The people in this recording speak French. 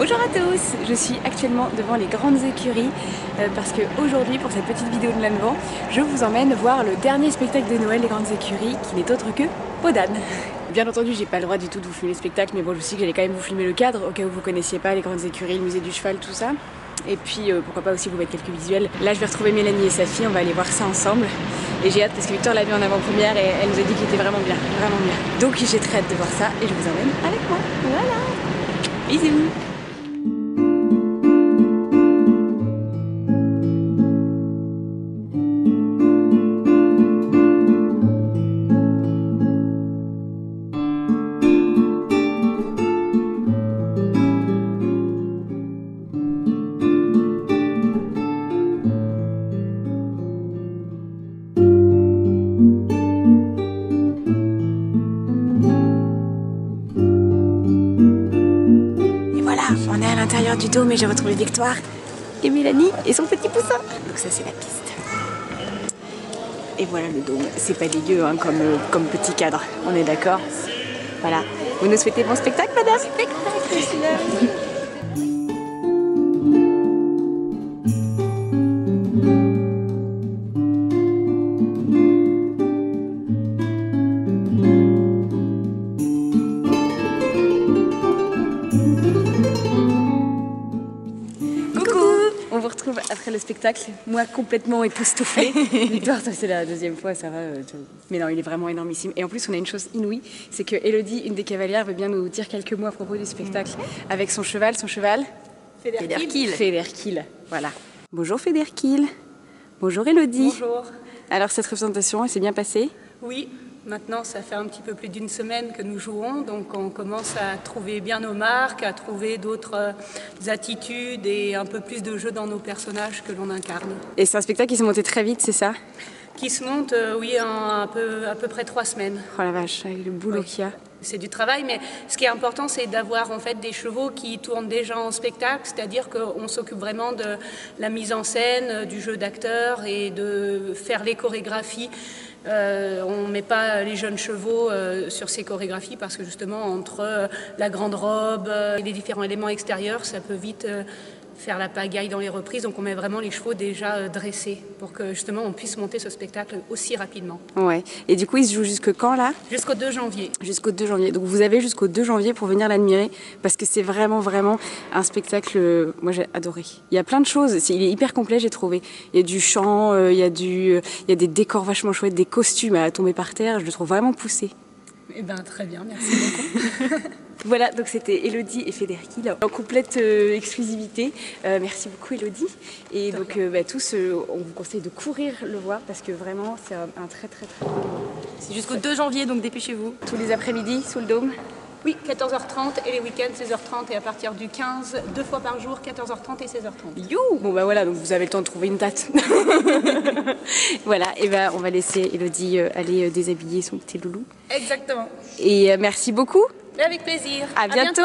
Bonjour à tous, je suis actuellement devant les grandes écuries parce qu'aujourd'hui, pour cette petite vidéo de l'Anvent, je vous emmène voir le dernier spectacle de Noël des grandes écuries qui n'est autre que Podane. Bien entendu, j'ai pas le droit du tout de vous filmer le spectacle, mais bon, je sais que j'allais quand même vous filmer le cadre au cas où vous connaissiez pas les grandes écuries, le musée du cheval, tout ça. Et puis pourquoi pas aussi vous mettre quelques visuels. Là, je vais retrouver Mélanie et sa fille, on va aller voir ça ensemble. Et j'ai hâte parce que Victor l'a vu en avant-première et elle nous a dit qu'il était vraiment bien, vraiment bien. Donc j'ai très hâte de voir ça et je vous emmène avec moi. Voilà. Bisous. On est à l'intérieur du dôme et j'ai retrouvé Victoire et Mélanie et son petit poussin. Donc ça c'est la piste. Et voilà le dôme. C'est pas dégueu hein, comme petit cadre, on est d'accord. Voilà. Vous nous souhaitez bon spectacle, madame? Spectacle, monsieur. On vous retrouve après le spectacle, moi complètement époustouflée. Victoire, c'est la deuxième fois, ça va. Mais non, il est vraiment énormissime. Et en plus, on a une chose inouïe, c'est que Elodie, une des cavalières, veut bien nous dire quelques mots à propos du spectacle avec son cheval. Federkiel. Voilà. Bonjour Federkiel. Bonjour Elodie. Bonjour. Alors cette représentation, elle s'est bien passée? Oui. Maintenant, ça fait un petit peu plus d'une semaine que nous jouons, donc on commence à trouver bien nos marques, à trouver d'autres attitudes et un peu plus de jeu dans nos personnages que l'on incarne. Et c'est un spectacle qui s'est monté très vite, c'est ça? Qui se monte, oui, en à peu près 3 semaines. Oh la vache, avec le boulot qu'il y a. C'est du travail, mais ce qui est important, c'est d'avoir en fait des chevaux qui tournent déjà en spectacle, c'est-à-dire qu'on s'occupe vraiment de la mise en scène, du jeu d'acteurs et de faire les chorégraphies. On ne met pas les jeunes chevaux sur ces chorégraphies parce que justement entre la grande robe et les différents éléments extérieurs, ça peut vite faire la pagaille dans les reprises. Donc on met vraiment les chevaux déjà dressés pour que justement on puisse monter ce spectacle aussi rapidement. Ouais. Et du coup, il se joue jusque quand là? Jusqu'au 2 janvier. Jusqu'au 2 janvier. Donc vous avez jusqu'au 2 janvier pour venir l'admirer parce que c'est vraiment un spectacle, moi j'ai adoré. Il y a plein de choses, il est hyper complet j'ai trouvé. Il y a du chant, il y a des décors vachement chouettes, des costumes à tomber par terre, je le trouve vraiment poussé. Eh ben très bien, merci beaucoup. Voilà, donc c'était Elodie et Federkiel en complète exclusivité. Merci beaucoup Elodie. Et donc tous, on vous conseille de courir le voir parce que vraiment c'est un très bon moment. C'est jusqu'au 2 janvier, donc dépêchez-vous. Tous les après-midi sous le dôme? Oui, 14h30 et les week-ends 16h30 et à partir du 15, 2 fois par jour, 14h30 et 16h30. You! Bon bah voilà, donc vous avez le temps de trouver une date. Voilà, et on va laisser Elodie aller déshabiller son petit loulou. Exactement. Et merci beaucoup. Avec plaisir. À bientôt.